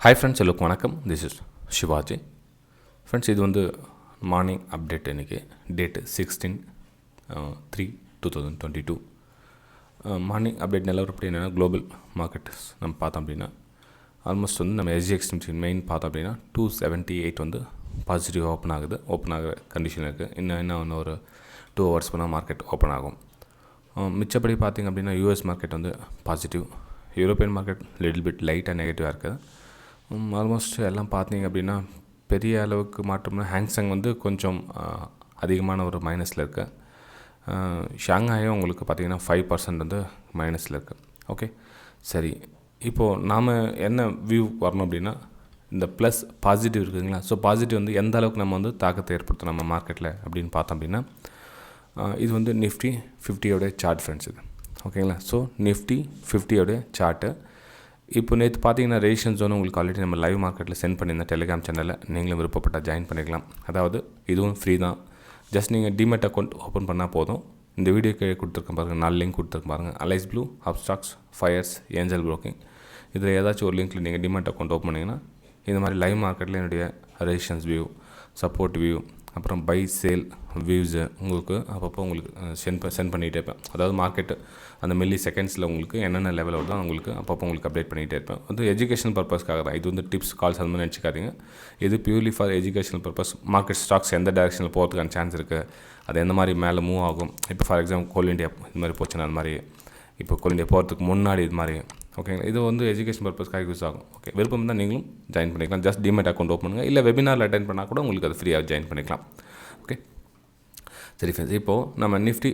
Hi friends, எல்லோருக்கும் வணக்கம். This is Sivaji. Friends, இது வந்து மார்னிங் அப்டேட். இன்றைக்கி டேட்டு 16/3/2022. மார்னிங் அப்டேட் நிலவரப்படி என்னென்னா, குளோபல் மார்க்கெட்ஸ் நம்ம பார்த்தோம் அப்படின்னா ஆல்மோஸ்ட் வந்து நம்ம எஸ்ஜிஎக்ஸ் மெயின் பார்த்தோம் அப்படின்னா 278 வந்து பாசிட்டிவ் ஓப்பன் ஆகிற கண்டிஷன் இருக்குது. இன்னும் ஒரு 2 ஹவர்ஸ் பண்ணால் மார்க்கெட் ஓப்பன் ஆகும். மிச்சப்படி பார்த்திங்க அப்படின்னா யூஎஸ் மார்க்கெட் வந்து positive, European market little bit லைட்டாக நெகட்டிவாக இருக்குது. ஆல்மோஸ்ட் எல்லாம் பார்த்தீங்க அப்படின்னா பெரிய அளவுக்கு மாற்றம்னா ஹேங்சங் வந்து கொஞ்சம் அதிகமான ஒரு மைனஸில் இருக்குது. ஷாங்காயும் உங்களுக்கு பார்த்திங்கன்னா 5% வந்து மைனஸில் இருக்குது. ஓகே, சரி. இப்போது நாம் என்ன வியூ வரணும் அப்படின்னா, இந்த ப்ளஸ் பாசிட்டிவ் இருக்குதுங்களா? ஸோ பாசிட்டிவ் வந்து எந்த அளவுக்கு நம்ம வந்து தாக்கத்தை ஏற்படுத்தும் நம்ம மார்க்கெட்டில் அப்படின்னு பார்த்தோம் அப்படின்னா, இது வந்து நிஃப்டி 50யோடைய சார்ட் ஃப்ரெண்ட்ஸ். இது ஓகேங்களா? ஸோ நிஃப்டி 50யோடைய சார்ட்டு இப்போ நேற்று பார்த்தீங்கன்னா ரெஜிஸ்ட்ரேஷன் ஜோன் உங்களுக்கு ஆல்ரெடி நம்ம லைவ் மார்க்கெட்டில் சென்ட் பண்ணியிருந்தேன் டெலிகிராம் சேனலில். நீங்களும் விருப்பப்பட்டால் ஜாயின் பண்ணிக்கலாம். அதாவது இதுவும் ஃப்ரீ தான். ஜஸ்ட் நீங்கள் டிமெட் அக்கௌண்ட் ஓப்பன் பண்ணால் போதும். இந்த வீடியோ கீழே கொடுத்துருக்கேன் பாருங்கள், 4 லிங்க் கொடுத்துருக்கேன் பாருங்கள். Alice Blue, Upstox, Fyers, Angel Broking. இதில் ஏதாச்சும் ஒரு லிங்க்கில் நீங்கள் டிமெட் அக்கௌண்ட் ஓப்பன் பண்ணிங்கன்னா இந்த மாதிரி லைவ் மார்க்கெட்டில் என்னுடைய ரெஜிஸ்ட்ரேஷன்ஸ் வியூ, சப்போர்ட் வியூ, அப்புறம் பை சேல் வியூஸு உங்களுக்கு அப்பப்போ உங்களுக்கு சென்ட் பண்ணிகிட்டே இருப்பேன். அதாவது மார்க்கெட்டு அந்த மில்லி செகண்ட்ஸில் உங்களுக்கு என்னென்ன லெவலோட தான் உங்களுக்கு அப்பப்போ உங்களுக்கு அப்டேட் பண்ணிகிட்டே இருப்பேன். வந்து எஜுகேஷனல் பர்பஸ்க்காக தான். இது வந்து டிப்ஸ், கால்ஸ் அந்த மாதிரி நினச்சிக்காதீங்க. இது purely for educational purpose. Market stocks எந்த டைரெக்ஷனில் போகிறதுக்கான சான்ஸ் இருக்குது, அது எந்த மாதிரி மேலே மூவ் ஆகும். இப்போ ஃபார் எக்ஸாம்பிள் கோல் இண்டியா இது மாதிரி போச்சுன்னா அந்த மாதிரி, இப்போ கோல் இண்டியா போகிறதுக்கு முன்னாடி இது மாதிரி. ஓகேங்களா? இது வந்து எஜுகேஷன் பர்பஸ்க்காக யூஸ் ஆகும். ஓகே, விருப்பம் தான் நீங்களும் ஜாயின் பண்ணிக்கலாம். ஜஸ்ட் டிமெட் அக்கௌண்ட் ஓப்பன் பண்ணுங்கள். இல்லை வெபினாரில் அட்டென்ட் பண்ணால் கூட உங்களுக்கு அது ஃப்ரீயாக ஜாயின் பண்ணிக்கலாம். ஓகே, சரி ஃப்ரெண்ட்ஸ். இப்போது நம்ம நிஃப்டி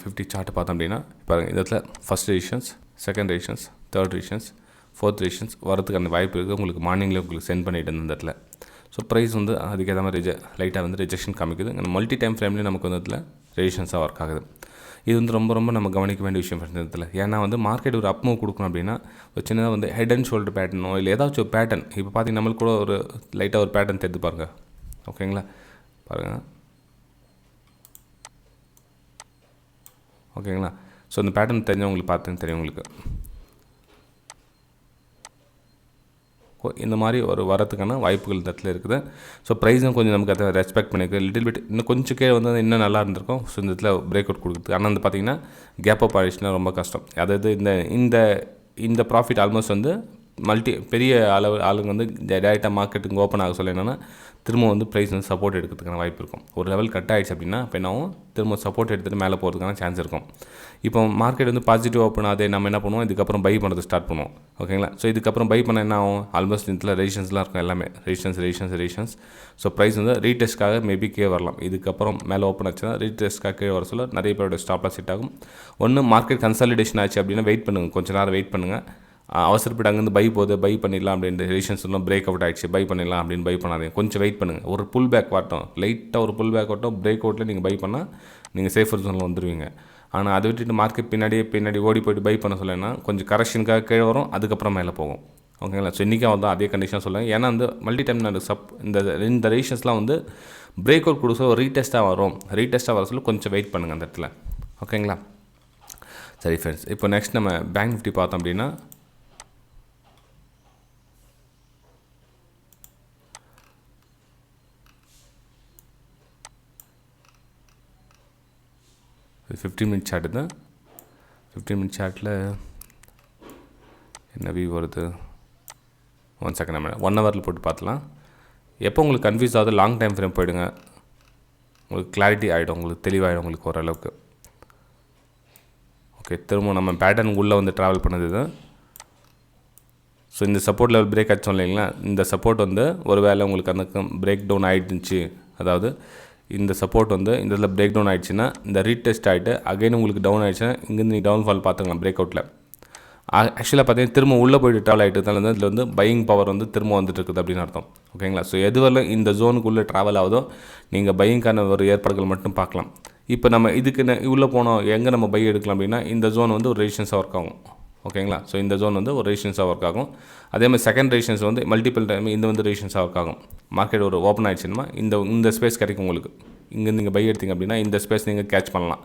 50 சார்ட்டு பார்த்தோம் அப்படின்னா, பாருங்கள், இந்த இடத்துல first registrations, second registrations, third registrations, fourth registrations வரதுக்கான வாய்ப்பு இருக்குது. உங்களுக்கு மார்னிங்கில் உங்களுக்கு சென்ட் பண்ணிட்டு இருந்த இடத்துல. ஸோ ப்ரைஸ் வந்து அதுக்கேற்ற மாதிரி லைட்டாக வந்து ரிஜெக்ஷன் காமிக்குது. மல்டி டைம் ஃப்ரேம்லேயும் நமக்கு வந்து இதில் ரெஜிஸ்ட்ரேஷன்ஸாக ஒர்க் ஆகுது. இது வந்து ரொம்ப நம்ம கவனிக்க வேண்டிய விஷயம் ஃப்ரெண்ட்ஸ் இதில். ஏன்னா வந்து மார்க்கெட் ஒரு அப் மூவ் கொடுக்கணும் அப்படின்னா ஒரு சின்னதாக வந்து ஹெட் அண்ட் ஷோல்டர் பேட்டர்னோ இல்லை ஏதாச்சும் ஒரு பேட்டர்ன். இப்போ பார்த்தீங்கன்னா நம்மளுக்கு கூட ஒரு லைட்டாக ஒரு பேட்டர்ன் தெரிஞ்சு பாருங்கள். ஓகேங்களா? பாருங்கள். ஓகேங்களா? ஸோ இந்த பேட்டர்ன் தெரிஞ்சவங்களுக்கு பார்த்துன்னு தெரியும் உங்களுக்கு. இந்த மாதிரி ஒரு வரத்துக்கான வாய்ப்புகள் இந்த இடத்துல இருக்குது. ஸோ ப்ரைஸும் கொஞ்சம் நமக்கு அதை ரெஸ்பெக்ட் பண்ணியிருக்கு. லிட்டில் பிட் இன்னும் கொஞ்சம் கீழே வந்து இன்னும் நல்லா இருந்திருக்கும். ஸோ இந்த இடத்துல பிரேக் அவுட் கொடுக்குறது. ஆனால் வந்து பார்த்திங்கன்னா கேப் அப் ஆகிடுச்சுன்னா ரொம்ப கஷ்டம். அதாவது இந்த ப்ராஃபிட் ஆல்மோஸ்ட் வந்து பெரிய ஆளுங்க வந்து டேரெக்டாக மார்க்கெட்டுக்கு ஓப்பன் ஆக சொல்ல என்னென்னா திரும்ப வந்து ப்ரைஸ் வந்து சப்போர்ட் எடுக்கிறதுக்கான வாய்ப்பு இருக்கும். ஒரு லெவல் கட் ஆகிடுச்சு அப்படின்னா இப்போ என்னாவும் திரும்ப சப்போர்ட் எடுத்துகிட்டு மேலே போகிறதுக்கான சான்ஸ் இருக்கும். இப்போ மார்க்கெட் வந்து பாசிட்டிவ் ஓப்பன் ஆகுது, நம்ம என்ன பண்ணுவோம், இதுக்கப்புறம் பை பண்ணுறது ஸ்டார்ட் பண்ணுவோம். ஓகேங்களா? ஸோ இதுக்கப்புறம் பை பண்ண என்ன ஆகும், ஆல்மோஸ்ட் இதில் ரெஜிஸ்ட்ரேஷன்ஸ்லாம் இருக்கும். எல்லாமே ரெஜிஸ்ட்ரேஷன்ஸ். ஸோ ப்ரைஸ் வந்து ரீடெஸ்ட்காக மேபி கீழே வரலாம். இதுக்கப்புறம் மேலே ஓப்பன் ஆச்சுன்னா ரீடெஸ்ட்காக கீழே வர சொல்ல நிறைய பேரோட ஸ்டாப்லாம் செட் ஆகும். ஒன்று மார்க்கெட் கன்சாலிடேஷன் ஆச்சு அப்படின்னா வெயிட் பண்ணுங்கள், கொஞ்சம் நேரம் வெயிட் பண்ணுங்கள். அவசரப்பட்டு அங்கேருந்து பை பண்ணிடலாம் அப்படின்ற ரெஜிஸ்ட்ரேஷன்ஸ்லாம் பிரேக் அவுட் ஆகிடுச்சு, பை பண்ணிடலாம் அப்படின்னு பை பண்ணாதீங்க. கொஞ்சம் வெயிட் பண்ணுங்கள். ஒரு புல் பேக் வாட்டும், லைட்டாக ஒரு புல் பேக் வாட்டும் பிரேக் அவுட்டில் நீங்கள் பை பண்ணால் நீங்கள் சேஃபர் ஜோனில் வந்துடுவீங்க. ஆனால் அதை விட்டுட்டு மார்க்கெட் பின்னாடி ஓடி போய்ட்டு பை பண்ண சொல்லலைன்னா கொஞ்சம் கரெக்ஷனுக்காக கீழே வரும், அதுக்கப்புறம் மேலே போகும். ஓகேங்களா? ஸோ இன்றைக்கி வந்து அதே கண்டிஷன் சொல்லுங்கள். ஏன்னா வந்து மல்டி டைம் இந்த ரெஜிஸ்ட்ரேஷன்ஸ்லாம் வந்து பிரேக் அவுட் கொடுக்க ஒரு ரீடெஸ்ட்டாக வர சொல்ல கொஞ்சம் வெயிட் பண்ணுங்கள் அந்த இடத்துல. ஓகேங்களா? சரி ஃப்ரெண்ட்ஸ், இப்போ நெக்ஸ்ட் நம்ம பேங்க் நிஃப்டி பார்த்தோம் அப்படின்னா, இது 15 மினிட் சார்ட்டு தான். 15 மினிட் சார்ட்டில் என்ன வியூ வருது, 1 செகண்ட் நம்ம 1 ஹவரில் போட்டு பார்த்துலாம். எப்போ உங்களுக்கு கன்ஃபியூஸ் ஆகுது லாங் டைம் ஃப்ரேம் போயிடுங்க, உங்களுக்கு கிளாரிட்டி ஆகிடும், உங்களுக்கு தெளிவாகிடும் உங்களுக்கு ஓரளவுக்கு. ஓகே, திரும்ப நம்ம பேட்டர்னுக்கு உள்ளே வந்து ட்ராவல் பண்ணது இது. ஸோ இந்த சப்போர்ட் லெவல் பிரேக் ஆச்சோம் இல்லைங்களா, இந்த சப்போர்ட் வந்து ஒரு வேளை உங்களுக்கு அந்த பிரேக் டவுன் ஆகிடுச்சு, அதாவது இந்த சப்போர்ட் வந்து இந்த இதில் பிரேக் டவுன் ஆகிடுச்சுன்னா இந்த ரீடெஸ்ட் ஆகிட்டு அகைன் உங்களுக்கு டவுன் ஆகிடுச்சுன்னா இங்கேருந்து நீங்கள் டவுன்ஃபால் பார்த்துக்கலாம் பிரேக் அவுட்டில். ஆக்சுவலாக பார்த்தீங்கன்னா திரும்ப உள்ளே போய்ட்டு ட்ராவல் ஆகிட்டதுனால இதில் வந்து பையிங் பவர் வந்து திரும்ப வந்துட்டு இருக்குது அப்படின்னு அர்த்தம். ஓகேங்களா? ஸோ எதுவரை இந்த ஜோனுக்குள்ளே ட்ராவல் ஆகுதோ நீங்கள் பையிங்கான ஒரு ஏற்பாடுகள் மட்டும் பார்க்கலாம். இப்போ நம்ம இதுக்கு உள்ளே போனோம், எங்கே நம்ம பை எடுக்கலாம் அப்படின்னா இந்த ஜோன் வந்து ஒரு ரெசிஸ்டன்ஸாக ஒர்க் ஆகும். ஓகேங்களா? ஸோ இந்த ஜோன் வந்து ஒரு ரெசிஸ்டன்ஸாக ஒர்க் ஆகும். அதே மாதிரி செகண்ட் ரெசிஸ்டன்ஸ் வந்து மல்டிபிள் டைம் இந்த வந்து ரெசிஸ்டன்ஸாக ஒர்க் ஆகும். மார்க்கெட் ஒரு ஓப்பன் ஆகிடுச்சுன்னா இந்த ஸ்பேஸ் கிடைக்கும் உங்களுக்கு. இங்கேருந்து நீங்கள் பை எடுத்திங்க அப்படின்னா இந்த ஸ்பேஸ் நீங்கள் கேட்ச் பண்ணலாம்.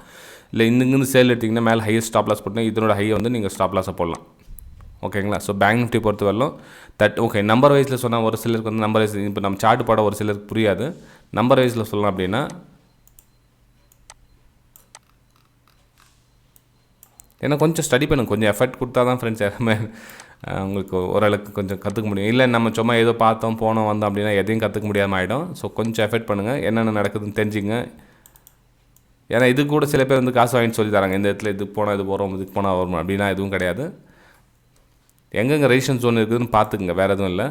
இல்லை இங்கேருந்து சேல் எடுத்திங்கன்னா மேலே ஹையஸ்ட் ஸ்டாப் லாஸ் போட்டிங்கன்னா இதனோட ஹையை வந்து நீங்கள் ஸ்டாப் லாஸை போடலாம். ஓகேங்களா. ஸோ பேங்க் நிஃப்டி பொறுத்த வரலும் ஓகே நம்பர் வைஸில் சொன்னால் ஒரு சிலருக்கு வந்து நம்பர் வைஸ் இப்போ நம்ம சார்ட் பாட ஒரு சிலருக்கு புரியாது. நம்பர் வைஸில் சொல்லலாம் அப்படின்னா ஏன்னா கொஞ்சம் ஸ்டடி பண்ணுங்க, கொஞ்சம் எஃபர்ட் கொடுத்தா தான் ஃப்ரெண்ட்ஸ் எல்லாமே உங்களுக்கு ஓரளவுக்கு கொஞ்சம் கற்றுக்க முடியும். இல்லை நம்ம சும்மா ஏதோ பார்த்தோம் போனோம் வந்தோம் அப்படின்னா எதையும் கற்றுக்க முடியாமல் ஆகிடும். ஸோ கொஞ்சம் எஃபர்ட் பண்ணுங்கள், என்னென்ன நடக்குதுன்னு தெரிஞ்சுங்க. ஏன்னா இது கூட சில பேர் வந்து காசு வாங்கிட்டு சொல்லி தராங்க, இந்த இடத்துல இது போனால் இது போகிறோம் இதுக்கு போனால் வரும் அப்படின்னா எதுவும் கிடையாது. எங்கெங்கே ரெசிஸ்டன்ஸ் ஜோன் இருக்குதுன்னு பார்த்துக்குங்க, வேறு எதுவும் இல்லை.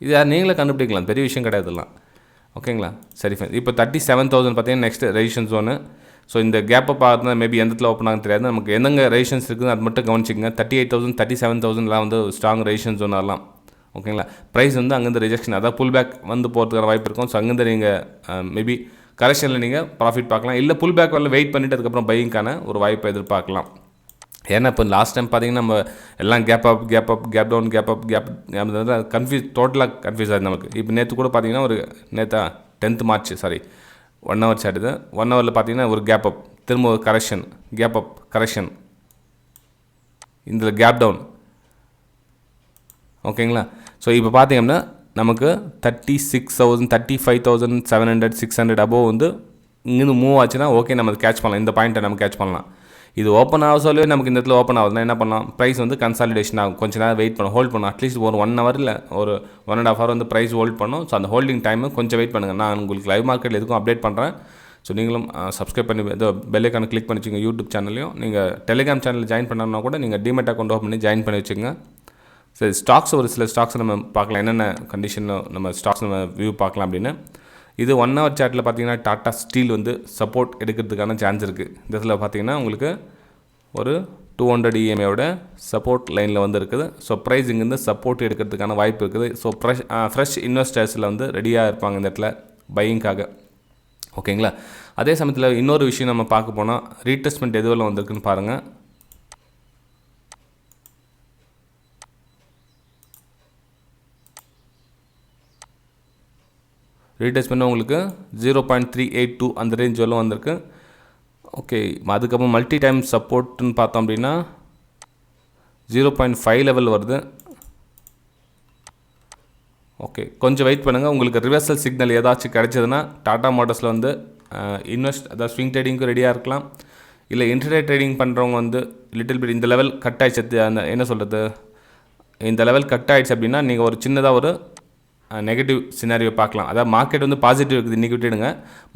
இது நீங்களே கண்டுபிடிக்கலாம், பெரிய விஷயம் கிடையாதுலாம். ஓகேங்களா. சரி ஃப்ரெண்ட்ஸ், இப்போ 37,000 பார்த்தீங்கன்னா நெக்ஸ்ட் ரெசிஸ்டன்ஸ் ஜோனு. ஸோ இந்த கேப்பை பார்த்தா மேபி எந்த இடத்துல ஓப்பன் ஆகும் தெரியாது, நமக்கு எந்தெங்கே ரெசிஸ்டன்ஸ் இருக்குது அது மட்டும் கவனிச்சிங்க. 38,000 37,000லாம் வந்து ஸ்ட்ராங் ரெசிஸ்டன்ஸ் ஜோன் ஆகலாம். ஓகேங்களா. ப்ரைஸ் வந்து அங்கேருந்து ரிஜெக்ஷன், அதாவது புல் பேக் வந்து போகிறதுக்கான வாய்ப்பு இருக்கும். ஸோ அங்கேருந்து நீங்கள் மேபி கரெக்ஷனில் நீங்கள் ப்ராஃபிட் பார்க்கலாம், இல்லை புல் பேக் வரல வெயிட் பண்ணிவிட்டு அதுக்கப்புறம் பையிங்கான ஒரு வாய்ப்பை எதிர்பார்க்கலாம். ஏன்னா இப்போ லாஸ்ட் டைம் பார்த்தீங்கன்னா நம்ம எல்லாம் கேப் அப் கேப் டவுன் டோட்டலாக கன்ஃபியூஸ் ஆகுது நமக்கு. இப்போ நேற்று கூட பார்த்தீங்கன்னா ஒரு 10th March 1 hour சார்ட் இது. 1 hourல பார்த்தீங்கன்னா ஒரு கேப் அப், திரும்ப ஒரு கரெக்ஷன், கேப் அப் கரெக்ஷன், இதில் கேப் டவுன். ஓகேங்களா. ஸோ இப்போ பார்த்தீங்கன்னா நமக்கு 36,000 35,700 600 அபோவ் வந்து இங்கேருந்து மூவ் ஆச்சுன்னா ஓகே நம்ம கேட்ச் பண்ணலாம், இந்த பாயிண்ட்டை நம்ம கேட்ச் பண்ணலாம். இது ஓப்பன் ஆக சொல்லவே நமக்கு இந்த இடத்துல ஓப்பன் ஆகுதுன்னா என்ன பண்ணலாம், ப்ரைஸ் வந்து கன்சாலிடேஷன் ஆகும், கொஞ்சம் நேரம் வெயிட் பண்ணணும், ஹோல்ட் பண்ணணும். அட்லீஸ்ட் ஒரு 1 hour இல்லை ஒரு 1.5 hour வந்து ப்ரைஸ் ஹோல்ட் பண்ணணும். ஸோ அந்த ஹோல்டிங் டைமு கொஞ்சம் வெயிட் பண்ணுங்கள். நான் உங்களுக்கு லைவ் மார்க்கெட்டில் எதுக்கும் அப்டேட் பண்ணுறேன். ஸோ நீங்களும் சப்ஸ்கிரைப் பண்ணி ஏதோ பெல் ஐக்கானை கிளிக் பண்ணி வச்சுங்க. யூடியூப் சேனல்லையும் நீங்கள் டெலிகிராம் சேனலில் ஜாயின் பண்ணணும்னா கூட நீங்கள் டிமெட் அக்கௌண்ட் ஓப்பன் பண்ணி ஜாயின் பண்ணி வச்சுங்க. சரி, ஸ்டாக்ஸ் ஒரு சில ஸ்டாக்ஸ் நம்ம பார்க்கலாம், என்னென்ன கண்டிஷனில் நம்ம ஸ்டாக்ஸ் நம்ம வியூ பார்க்கலாம் அப்படின்னு. இது 1 hour சார்ட்டில் பார்த்தீங்கன்னா டாட்டா ஸ்டீல் வந்து சப்போர்ட் எடுக்கிறதுக்கான சான்ஸ் இருக்குது. இந்த இதில் பார்த்தீங்கன்னா உங்களுக்கு ஒரு 200 EMAவோட சப்போர்ட் லைனில் வந்து இருக்குது. ஸோ ப்ரைஸ் இங்கேருந்து சப்போர்ட் எடுக்கிறதுக்கான வாய்ப்பு இருக்குது. ஸோ ஃப்ரெஷ் இன்வெஸ்டர்ஸில் வந்து ரெடியாக இருப்பாங்க இந்த இடத்துல பையிங்காக. ஓகேங்களா. அதே சமயத்தில் இன்னொரு விஷயம் நம்ம பார்க்க போனால் ரீடெஸ்ட்மெண்ட் எதுவெல்லாம் வந்திருக்குன்னு பாருங்கள். ரீடெஸ்ட்மெண்ட் உங்களுக்கு 0.382 அந்த ரேஞ்ச் வரலும் வந்திருக்கு. ஓகே, அதுக்கப்புறம் மல்டி டைம் சப்போர்ட்னு பார்த்தோம் அப்படின்னா 0.5 லெவல் வருது. ஓகே, கொஞ்சம் வெயிட் பண்ணுங்கள், உங்களுக்கு ரிவர்சல் சிக்னல் ஏதாச்சும் கிடைச்சதுன்னா டாடா மோட்டர்ஸில் வந்து அதாவது ஸ்விங் ட்ரேடிங்க்கு ரெடியாக இருக்கலாம். இல்லை இன்ட்ராடே ட்ரேடிங் பண்ணுறவங்க வந்து லிட்டில் பிட் இந்த லெவல் கட் ஆகிடுச்சு, அந்த என்ன சொல்கிறது, இந்த லெவல் கட் ஆகிடுச்சு அப்படின்னா நீங்கள் ஒரு சின்னதாக ஒரு நெகட்டிவ் சினாரியோ பார்க்கலாம். அதாவது மார்க்கெட் வந்து பாசிட்டிவ் இருக்குது, இன்றைக்கி விட்டுடுங்க.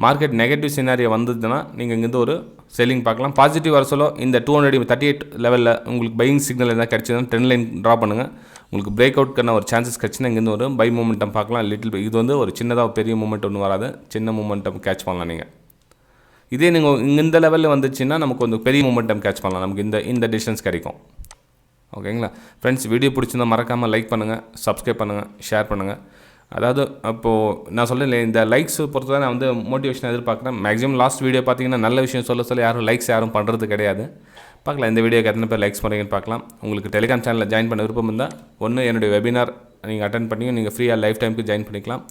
மார்க்கெட் நெகட்டிவ் சினாரியோ வந்ததுன்னா நீங்கள் இங்கேருந்து ஒரு செல்லிங் பார்க்கலாம். பாசிட்டிவ் வர சொல்ல இந்த 238 லெவலில் உங்களுக்கு பையிங் சிக்னல் எதாவது கிடச்சிதுன்னா ட்ரெண்ட் லைன் ட்ரா பண்ணுங்கள். உங்களுக்கு பிரேக் அவுட்க்கான ஒரு சான்சஸ் கிடச்சின்னா இங்கேருந்து ஒரு பை மூமெண்டம் பார்க்கலாம். லிட்டில் இது வந்து ஒரு சின்னதாக பெரிய மூமெண்ட் ஒன்றும் வராது, சின்ன மூமெண்டம் கேட்ச் பண்ணலாம் நீங்கள். இதே நீங்கள் இந்த லெவலில் வந்துச்சுன்னா நமக்கு வந்து பெரிய மூமெண்டம் கேட்ச் பண்ணலாம், நமக்கு இந்த டிஸ்டன்ஸ் கிடைக்கும். ஓகேங்களா ஃப்ரெண்ட்ஸ், வீடியோ பிடிச்சிருந்தால் மறக்காமல் லைக் பண்ணுங்கள், சப்ஸ்கிரைப் பண்ணுங்கள், ஷேர் பண்ணுங்கள். அதாவது அப்போது நான் சொல்லலை, இந்த லைக்ஸ் பொறுத்து தான் நான் வந்து மோட்டிவேஷன் எதிர்பார்க்குறேன். மேக்ஸிமம் லாஸ்ட் வீடியோ பார்த்தீங்கன்னா நல்ல விஷயம் சொல்ல யாரும் லைக்ஸ் யாரும் பண்ணுறது கிடையாது. பார்க்கலாம் இந்த வீடியோக்கு எத்தனை பேர் லைக்ஸ் பண்ணுறீங்கன்னு பார்க்கலாம். உங்களுக்கு டெலிகிராம் சேனலில் ஜாயின் பண்ண விருப்பம் இருந்தால் ஒன்று என்னுடைய வெபினார் நீங்கள் அட்டன் பண்ணி நீங்கள் ஃப்ரீயாக லைஃப் டைமுக்கு ஜாயின் பண்ணிக்கலாம்.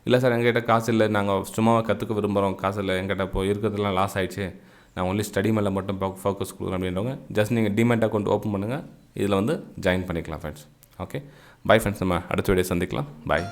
இல்லை சார் எங்ககிட்ட காசு இல்லை, நாங்கள் சும்மாவாக கற்றுக்க விரும்புகிறோம், காசு இல்லை எங்கிட்ட இப்போ இருக்கிறதுலாம் லாஸ் ஆகிடுச்சு, நான் ஒன்லி ஸ்டடி மேலே மட்டும் ஃபோக்கஸ் கொடுக்குறேன் அப்படின்றவங்க ஜஸ்ட் நீங்கள் டிமெட் அக்கௌண்ட் ஓப்பன் பண்ணுங்கள், இதில் வந்து ஜாயின் பண்ணிக்கலாம் ஃப்ரெண்ட்ஸ். ஓகே, பை ஃப்ரெண்ட்ஸ், நம்ம அடுத்த வீடியோ சந்திக்கலாம். பாய்.